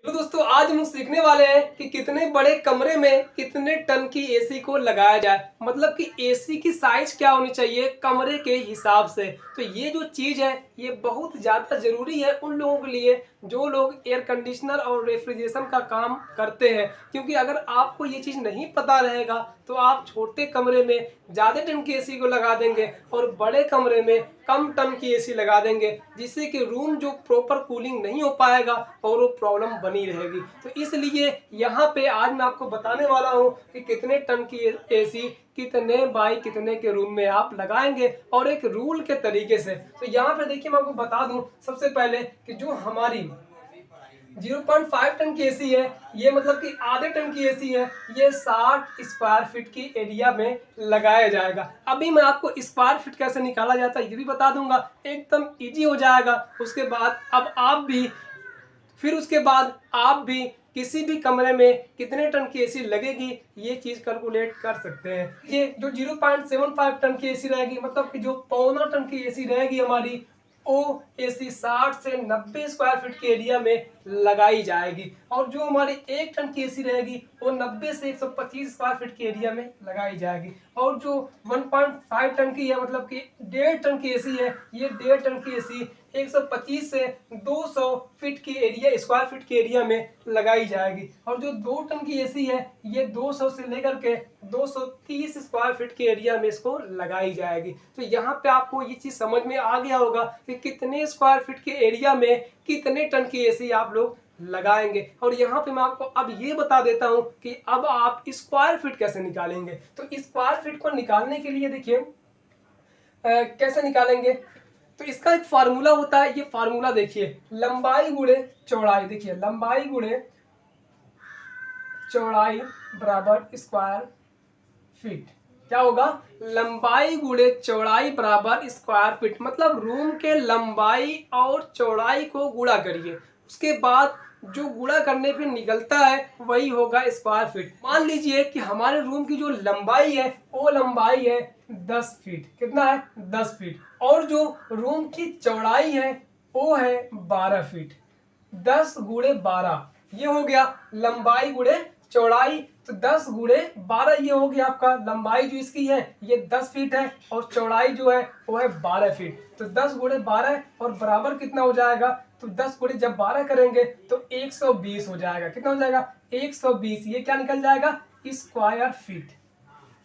तो दोस्तों आज हम सीखने वाले हैं कि कितने बड़े कमरे में कितने टन की एसी को लगाया जाए। मतलब कि एसी की साइज क्या होनी चाहिए कमरे के हिसाब से। तो ये जो चीज है ये बहुत ज्यादा जरूरी है उन लोगों के लिए जो लोग एयर कंडीशनर और रेफ्रिजरेशन का काम करते हैं, क्योंकि अगर आपको ये चीज नहीं पता रहेगा तो आप छोटे कमरे में ज्यादा टन की एसी को लगा देंगे और बड़े कमरे में कम टन की एसी लगा देंगे, जिससे कि रूम जो प्रॉपर कूलिंग नहीं हो पाएगा और वो प्रॉब्लम बनी रहेगी। तो इसलिए यहाँ पे आज मैं आपको बताने वाला हूँ कि कितने टन की एसी कितने बाई कितने के रूम में आप लगाएंगे और एक रूल के तरीके से। तो यहाँ पे देखिए मैं आपको बता दूं सबसे पहले कि जो हमारी 0.5 टन की एसी है, ये मतलब कि आधे टन की एसी है, ये 60 स्क्वायर फीट की एरिया में लगाया जाएगा। अभी मैं आपको स्क्वायर फीट कैसे निकाला जाता है ये भी बता दूंगा, एकदम इजी हो जाएगा। उसके बाद उसके बाद आप भी किसी भी कमरे में कितने टन की एसी लगेगी ये चीज कैलकुलेट कर सकते हैं। ये जो 0.75 टन की एसी रहेगी, मतलब कि जो 15 टन की एसी रहेगी हमारी, वो एसी 60 से 90 स्क्वायर फीट के एरिया में लगाई जाएगी। और जो हमारी 1 टन की एसी रहेगी वो 90 से 125 स्क्वायर फीट के एरिया में लगाई जाएगी। और जो 1.5 टन की है, मतलब कि 1.5 टन की एसी है, ये 1.5 टन की एसी 125 से 200 फीट की एरिया स्क्वायर फीट के एरिया में लगाई जाएगी। और जो 2 टन की एसी है ये 200 से लेकर के 230 स्क्वायर फीट के एरिया में इसको लगाई जाएगी। तो यहाँ पे आपको ये चीज समझ में आ गया होगा कि कितने स्क्वायर फीट के एरिया में कितने टन की एसी आप लोग लगाएंगे। और यहाँ पे मैं आपको अब ये बता देता हूँ कि अब आप स्क्वायर फीट कैसे निकालेंगे। तो स्क्वायर फीट को निकालने के लिए देखिए कैसे निकालेंगे, तो इसका एक फार्मूला होता है। ये फार्मूला देखिए, लंबाई गुणे चौड़ाई। देखिए लंबाई गुणे चौड़ाई बराबर स्क्वायर फीट। क्या होगा? लंबाई गुणे चौड़ाई बराबर स्क्वायर फीट। मतलब रूम के लंबाई और चौड़ाई को गुणा करिए, उसके बाद जो गुणा करने पे निकलता है वही होगा स्क्वायर फीट। मान लीजिए कि हमारे रूम की जो लंबाई है वो लंबाई है 10 फीट। कितना है? 10 फीट। और जो रूम की चौड़ाई है वो है 12 फीट। 10 गुणे 12 ये हो गया लंबाई गुणे चौड़ाई। तो 10 गुणे 12 ये हो गया आपका लंबाई जो इसकी है ये 10 फीट है और चौड़ाई जो है वो है 12 फीट। तो 10 गुणे 12 और बराबर कितना हो जाएगा? तो 10 गुणे जब 12 करेंगे तो 120 हो जाएगा। कितना हो जाएगा? 120। ये क्या निकल जाएगा? Square feet.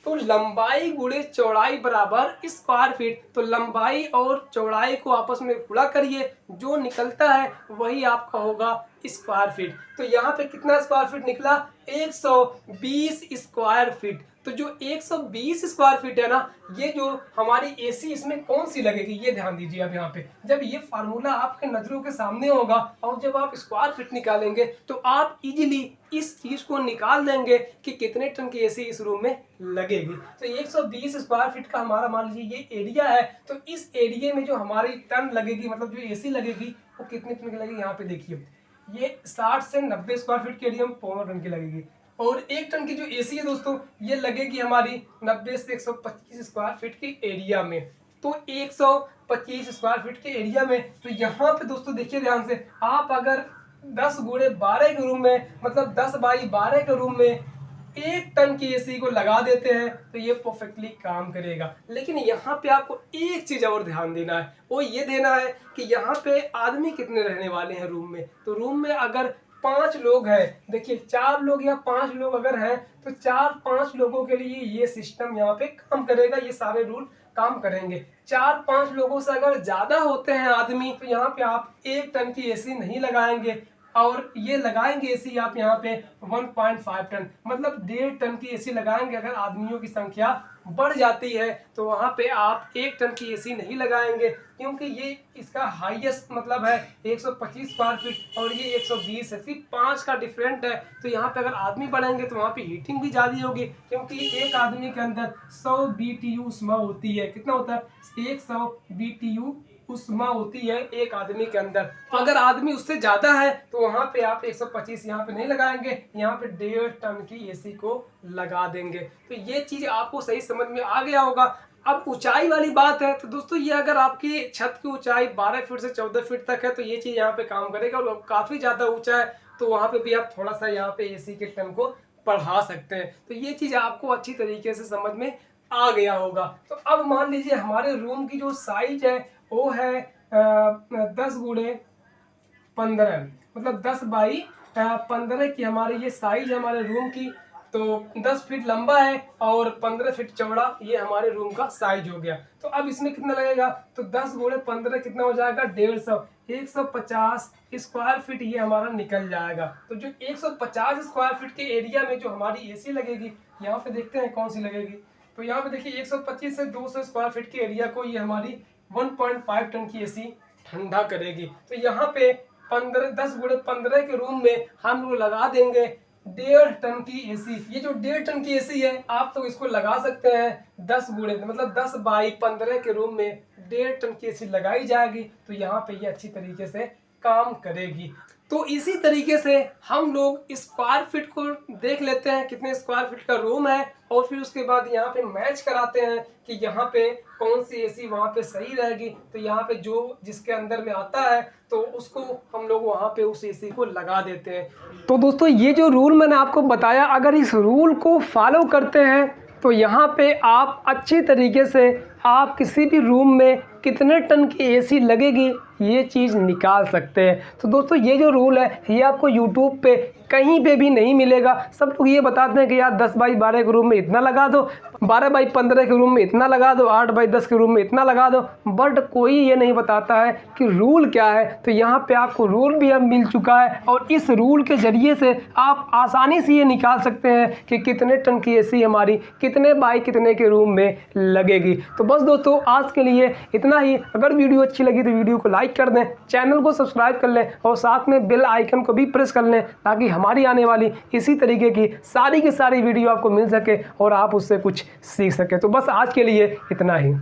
तो लंबाई गुणे चौड़ाई बराबर स्क्वायर फीट। तो लंबाई और चौड़ाई को आपस में गुणा करिए, जो निकलता है वही आपका होगा स्क्वायर फीट। तो यहाँ पे कितना स्क्वायर फीट निकला? 120 स्क्वायर फीट। तो जो 120 स्क्वायर फीट है ना, ये जो हमारी एसी इसमें कौन सी लगेगी ये ध्यान दीजिए। अब यहाँ पे जब ये फार्मूला आपके नजरों के सामने होगा और जब आप स्क्वायर फीट निकालेंगे तो आप इजीली इस चीज को निकाल देंगे कि कितने टन की एसी इस रूम में लगेगी। तो 120 स्क्वायर फीट का हमारा मान लीजिए ये एरिया है। तो इस एरिया में जो हमारी टन लगेगी, मतलब जो एसी लगेगी वो कितने टन की लगेगी, यहाँ पे देखिए ये 60 से 90 स्क्वायर फीट के एरिया में 15 टन की लगेगी। और 1 टन की जो एसी है दोस्तों ये लगेगी हमारी 90 से 125 स्क्वायर फीट के एरिया में। तो 125 स्क्वायर फीट के एरिया में, तो यहाँ पे दोस्तों देखिए ध्यान से, आप अगर 10 गुणे 12 के रूम में, मतलब 10 बाई 12 के रूम में 1 टन की एसी को लगा देते हैं तो ये परफेक्टली काम करेगा। लेकिन यहाँ पे आपको एक चीज और ध्यान देना है, वो ये देना है कि यहाँ पे आदमी कितने रहने वाले हैं रूम में। तो रूम में अगर 5 लोग हैं, देखिए 4 लोग या 5 लोग अगर हैं तो 4-5 लोगों के लिए ये सिस्टम यहाँ पे काम करेगा, ये सारे रूल काम करेंगे। 4-5 लोगों से अगर ज्यादा होते हैं आदमी तो यहाँ पे आप 1 टन की एसी नहीं लगाएंगे और ये लगाएंगे एसी आप यहाँ पे 1.5 टन, मतलब 1.5 टन की एसी लगाएंगे। अगर आदमियों की संख्या बढ़ जाती है तो वहां पे आप 1 टन की एसी नहीं लगाएंगे, क्योंकि ये इसका हाईएस्ट मतलब है 125 स्क्वायर फीट और ये 120 है, सिर्फ 5 का डिफरेंट है। तो यहाँ पे अगर आदमी बढ़ेंगे तो वहाँ पे हीटिंग भी ज्यादा होगी, क्योंकि एक आदमी के अंदर 100 BTU उष्मा होती है। कितना होता है? 100 BTU उष्मा होती है एक आदमी के अंदर। तो अगर आदमी उससे ज्यादा है तो वहां पे आप 125 यहाँ पे नहीं लगाएंगे, यहाँ पे 1.5 टन की एसी को लगा देंगे। तो ये चीज आपको सही समझ में आ गया होगा। अब ऊंचाई वाली बात है तो दोस्तों ये अगर आपकी छत की ऊंचाई 12 फीट से 14 फीट तक है तो ये चीज यहाँ पे काम करेगा। और काफी ज्यादा ऊंचा है तो वहाँ पे भी आप थोड़ा सा यहाँ पे एसी के टन को बढ़ा सकते हैं। तो ये चीज़ आपको अच्छी तरीके से समझ में आ गया होगा। तो अब मान लीजिए हमारे रूम की जो साइज है वो है 10x15, मतलब 10x15 की हमारी ये साइज है हमारे रूम की। तो 10 फीट लंबा है और 15 फीट चौड़ा, ये हमारे रूम का साइज हो गया। तो अब इसमें कितना लगेगा, तो 10x15 कितना हो जाएगा 150, 150 स्क्वायर फीट ये हमारा निकल जाएगा। तो जो 150 स्क्वायर फीट के एरिया में जो हमारी एसी लगेगी, यहाँ पे देखते हैं कौन सी लगेगी। तो यहाँ पे देखिए 125 से 200 स्क्वायर फीट के एरिया को ये हमारी 1.5 टन की एसी ठंडा करेगी। तो यहाँ पे 10x15 के रूम में हम लोग लगा देंगे 1.5 टन की एसी। ये जो 1.5 टन की एसी है आप तो इसको लगा सकते हैं 10x15 के रूम में 1.5 टन की एसी लगाई जाएगी। तो यहाँ पे ये अच्छी तरीके से काम करेगी। तो इसी तरीके से हम लोग स्क्वायर फीट को देख लेते हैं कितने स्क्वायर फीट का रूम है, और फिर उसके बाद यहाँ पे मैच कराते हैं कि यहाँ पे कौन सी एसी वहाँ पे सही रहेगी। तो यहाँ पे जो जिसके अंदर में आता है तो उसको हम लोग वहाँ पे उस एसी को लगा देते हैं। तो दोस्तों ये जो रूल मैंने आपको बताया, अगर इस रूल को फॉलो करते हैं तो यहाँ पे आप अच्छी तरीके से आप किसी भी रूम में कितने टन की एसी लगेगी ये चीज़ निकाल सकते हैं। तो दोस्तों ये जो रूल है ये आपको यूट्यूब पे कहीं पे भी नहीं मिलेगा। सब लोग ये बताते हैं कि यार 10x12 के रूम में इतना लगा दो, 12x15 के रूम में इतना लगा दो, 8x10 के रूम में इतना लगा दो, बट कोई ये नहीं बताता है कि रूल क्या है। तो यहाँ पे आपको रूल भी अब मिल चुका है, और इस रूल के ज़रिए से आप आसानी से ये निकाल सकते हैं कि कितने टन की एसी हमारी कितने बाई कितने के रूम में लगेगी। तो बस दोस्तों आज के लिए इतना ही। अगर वीडियो अच्छी लगी तो वीडियो को लाइक कर दें, चैनल को सब्सक्राइब कर लें और साथ में बेल आइकन को भी प्रेस कर लें, ताकि हमारी आने वाली इसी तरीके की सारी वीडियो आपको मिल सके और आप उससे कुछ सीख सके। तो बस आज के लिए इतना ही।